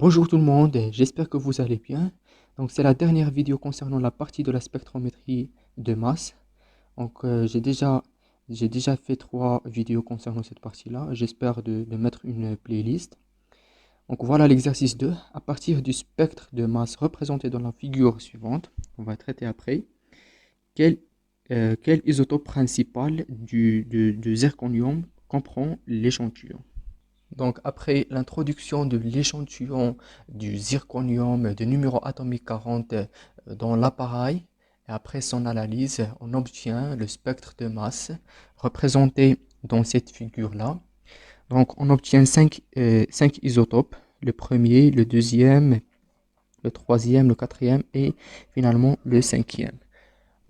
Bonjour tout le monde, j'espère que vous allez bien. Donc c'est la dernière vidéo concernant la partie de la spectrométrie de masse. Donc j'ai déjà fait 3 vidéos concernant cette partie-là. J'espère de mettre une playlist. Donc voilà l'exercice 2. À partir du spectre de masse représenté dans la figure suivante, on va traiter après, quel, quel isotope principal du zirconium comprend l'échantillon. Donc, après l'introduction de l'échantillon du zirconium de numéro atomique 40 dans l'appareil, et après son analyse, on obtient le spectre de masse représenté dans cette figure-là. Donc, on obtient 5 isotopes, le premier, le deuxième, le troisième, le quatrième et finalement le cinquième.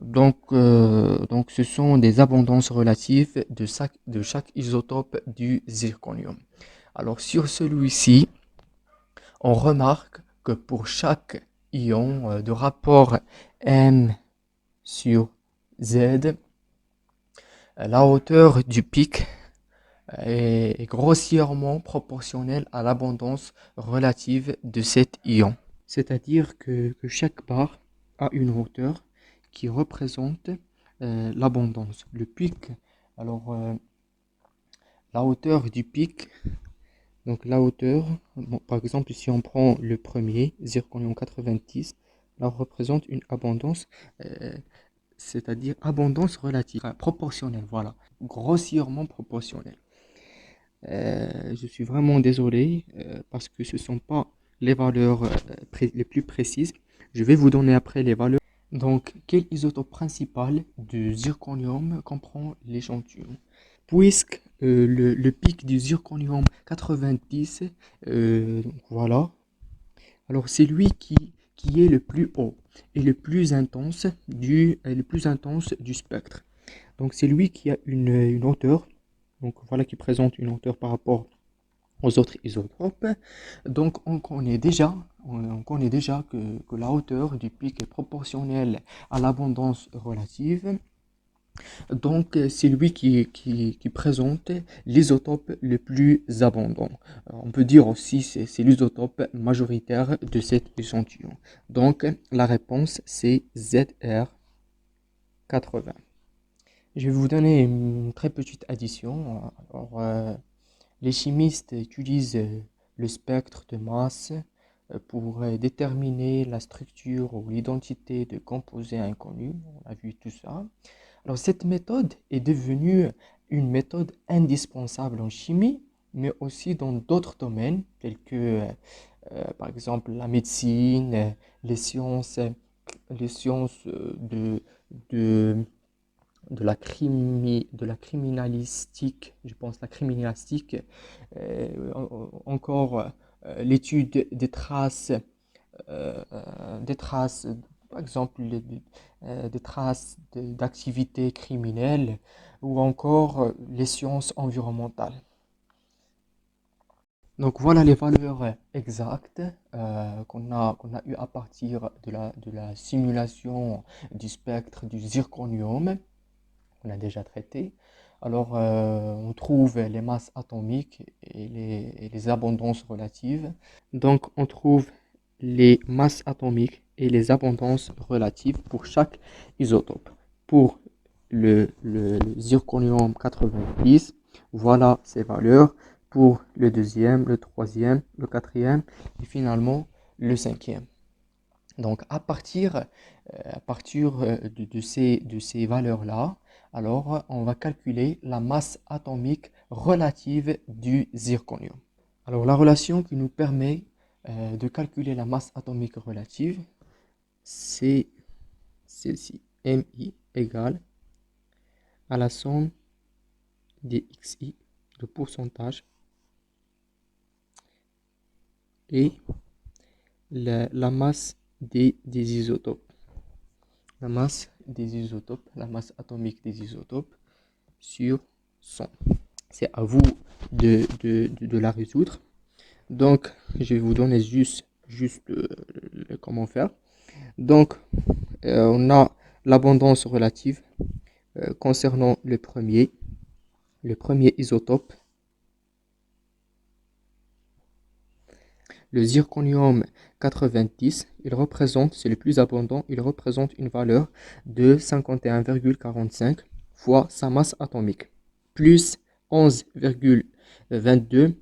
Donc ce sont des abondances relatives de chaque isotope du zirconium. Alors sur celui-ci, on remarque que pour chaque ion de rapport M sur Z, la hauteur du pic est grossièrement proportionnelle à l'abondance relative de cet ion. C'est-à-dire que chaque barre a une hauteur qui représente l'abondance. Le pic, alors la hauteur du pic. Donc la hauteur, bon, par exemple, si on prend le premier, zirconium 90, là on représente une abondance, c'est-à-dire abondance relative, enfin, proportionnelle, voilà, grossièrement proportionnelle. Je suis vraiment désolé parce que ce ne sont pas les valeurs les plus précises. Je vais vous donner après les valeurs. Donc, quel isotope principal du zirconium comprend l'échantillon? Puisque le pic du zirconium 90, donc voilà, alors c'est lui qui est le plus haut et le plus intense du spectre. Donc c'est lui qui a une hauteur, donc voilà qui présente une hauteur par rapport aux autres isotopes. Donc on connaît déjà que la hauteur du pic est proportionnelle à l'abondance relative. Donc, c'est lui qui présente l'isotope le plus abondant. On peut dire aussi que c'est l'isotope majoritaire de cet échantillon. Donc, la réponse, c'est ZR80. Je vais vous donner une très petite addition. Alors, les chimistes utilisent le spectre de masse pour déterminer la structure ou l'identité de composés inconnus. On a vu tout ça. Alors, cette méthode est devenue une méthode indispensable en chimie, mais aussi dans d'autres domaines, tels que, par exemple, la médecine, les sciences de, de la criminalistique, je pense la criminalistique, encore l'étude des traces, par exemple des traces d'activités criminelles ou encore les sciences environnementales. Donc voilà les valeurs exactes qu'on a eu à partir de la simulation du spectre du zirconium qu'on a déjà traité. Alors on trouve les masses atomiques et les abondances relatives. Donc on trouve les masses atomiques et les abondances relatives pour chaque isotope. Pour le zirconium 90, voilà ces valeurs. Pour le deuxième, le troisième, le quatrième et finalement le cinquième. Donc à partir de ces valeurs-là, alors on va calculer la masse atomique relative du zirconium. Alors la relation qui nous permet de calculer la masse atomique relative, c'est celle-ci. Mi égale à la somme des xi, le pourcentage, et la masse des isotopes. La masse des isotopes, la masse atomique des isotopes sur 100. C'est à vous de la résoudre. Donc, je vais vous donner juste comment faire. Donc, on a l'abondance relative concernant le premier isotope. Le zirconium 90, c'est le plus abondant, il représente une valeur de 51,45 fois sa masse atomique, plus 11,22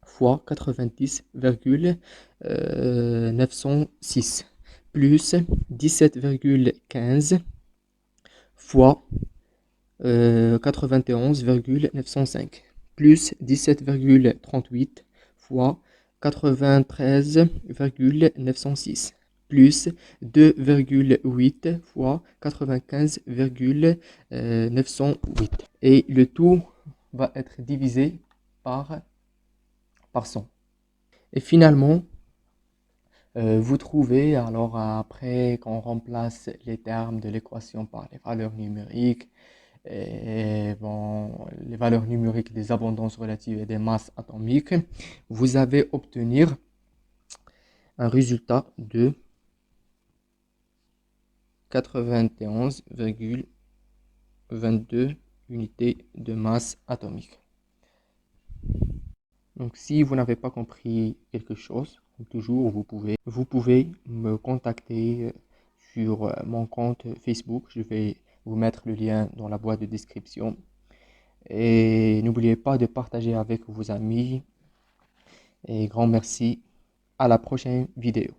fois 90,906, plus 17,15 fois 91,905, plus 17,38 fois 93,906, plus 2,8 fois 95,908. Et le tout va être divisé par 100. Et finalement, vous trouvez, alors après qu'on remplace les termes de l'équation par les valeurs numériques, et bon, les valeurs numériques des abondances relatives et des masses atomiques, vous allez obtenir un résultat de 91,22 unités de masse atomique. Donc si vous n'avez pas compris quelque chose, comme toujours, vous pouvez me contacter sur mon compte Facebook. Je vais vous mettre le lien dans la boîte de description. Et n'oubliez pas de partager avec vos amis. Et grand merci. À la prochaine vidéo.